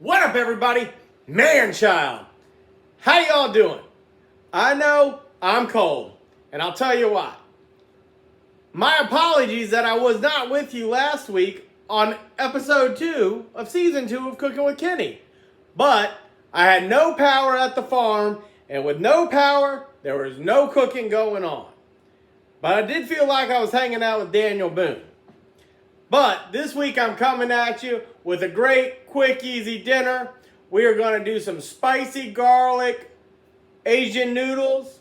What up, everybody? Man-child. How y'all doing? I know I'm cold, and I'll tell you why. My apologies that I was not with you last week on episode 2 of season 2 of Cooking with Kenny. But I had no power at the farm, and with no power, there was no cooking going on. But I did feel like I was hanging out with Daniel Boone. But this week I'm coming at you with a great, quick, easy dinner. We are going to do some spicy garlic Asian noodles,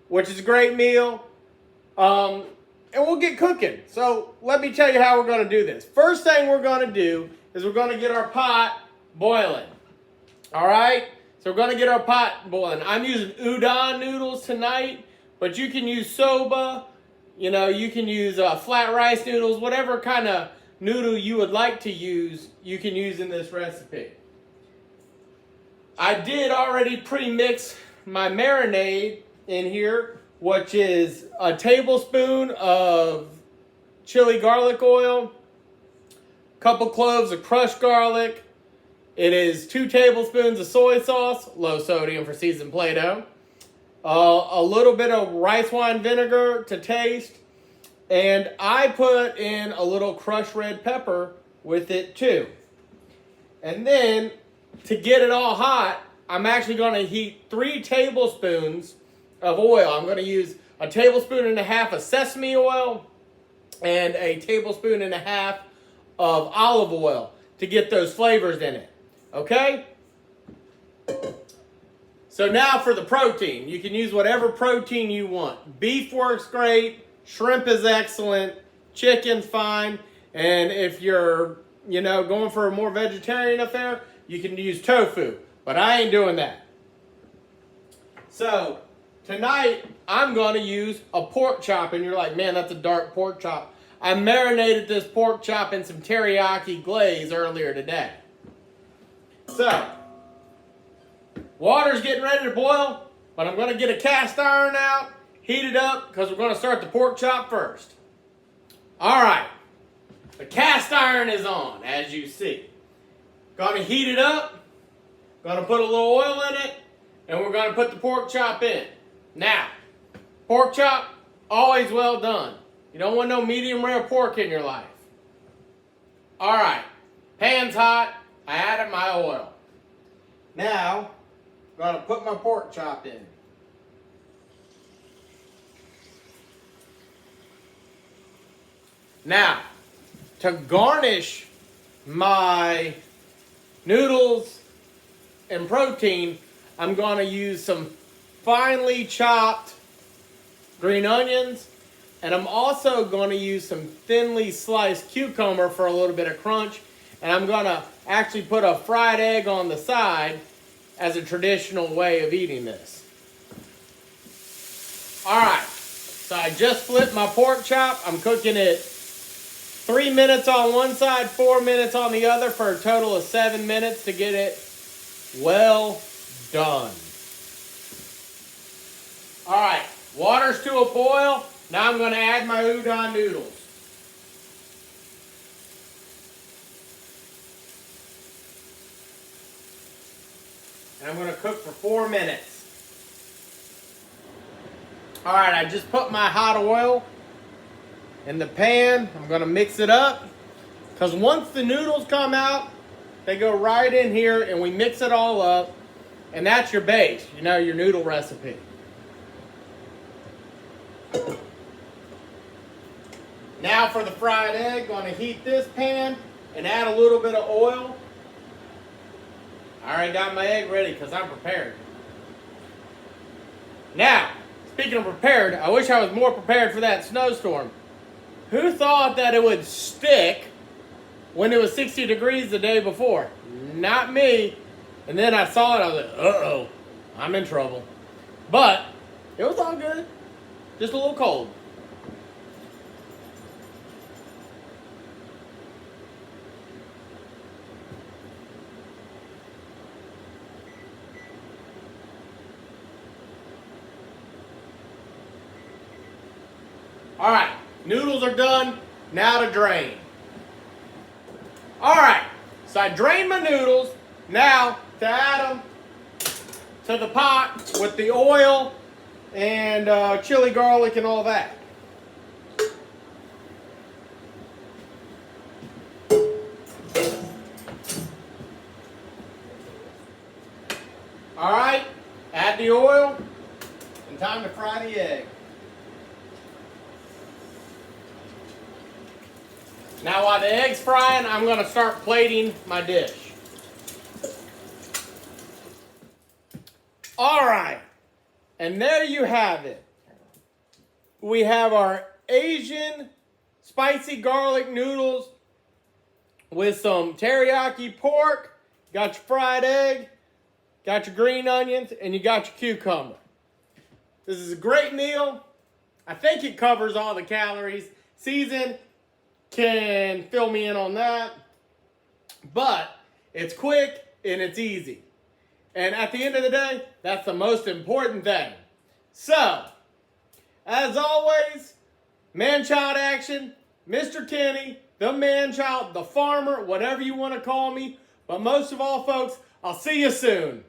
which is a great meal. And we'll get cooking. So let me tell you how we're going to do this. First thing we're going to do is we're going to get our pot boiling. All right? So we're going to get our pot boiling. I'm using Udon Noodles tonight, but you can use soba. You know, you can use flat rice noodles, whatever kind of noodle you would like to use, you can use in this recipe. I did already pre-mix my marinade in here, which is a tablespoon of chili garlic oil, a couple cloves of crushed garlic. It is 2 tablespoons of soy sauce, low sodium for seasoned Play-Doh. A little bit of rice wine vinegar to taste, and I put in a little crushed red pepper with it too. And then, to get it all hot, I'm actually going to heat 3 tablespoons of oil. I'm going to use a tablespoon and a half of sesame oil and a tablespoon and a half of olive oil to get those flavors in it. Okay? So now for the protein. You can use whatever protein you want. Beef works great. Shrimp is excellent. Chicken's fine. And if you're, going for a more vegetarian affair, you can use tofu. But I ain't doing that. So tonight, I'm going to use a pork chop. And you're like, man, that's a dark pork chop. I marinated this pork chop in some teriyaki glaze earlier today. So water's getting ready to boil, but I'm going to get a cast iron out, heat it up, because we're going to start the pork chop first. All right, the cast iron is on, as you see. Going to heat it up, going to put a little oil in it, and we're going to put the pork chop in. Now, pork chop, always well done. You don't want no medium rare pork in your life. All right, pan's hot, I added my oil. Now, I'm going to put my pork chop in. Now, to garnish my noodles and protein, I'm going to use some finely chopped green onions, and I'm also going to use some thinly sliced cucumber for a little bit of crunch, and I'm going to actually put a fried egg on the side as a traditional way of eating this. Alright, so I just flipped my pork chop. I'm cooking it 3 minutes on one side, 4 minutes on the other for a total of 7 minutes to get it well done. Alright, water's to a boil. Now I'm going to add my udon noodles. And I'm going to cook for 4 minutes. Alright, I just put my hot oil in the pan. I'm going to mix it up. Because once the noodles come out, they go right in here and we mix it all up. And that's your base, your noodle recipe. Now for the fried egg, going to heat this pan and add a little bit of oil. I already got my egg ready because I'm prepared. Now, speaking of prepared, I wish I was more prepared for that snowstorm. Who thought that it would stick when it was 60 degrees the day before? Not me. And then I saw it, I was like, uh-oh, I'm in trouble. But it was all good. Just a little cold. All right, noodles are done. Now to drain. All right, So I drained my noodles. Now to add them to the pot with the oil and chili garlic and all that. All right, add the oil and time to fry the egg. Now while the egg's frying, I'm going to start plating my dish. All right, and there you have it. We have our Asian spicy garlic noodles with some teriyaki pork, got your fried egg, got your green onions, and you got your cucumber. This is a great meal. I think it covers all the calories. Season can fill me in on that. But it's quick and it's easy. And at the end of the day, that's the most important thing. So, as always, man-child action, Mr. Kenny, the man-child, the farmer, whatever you want to call me. But most of all, folks, I'll see you soon.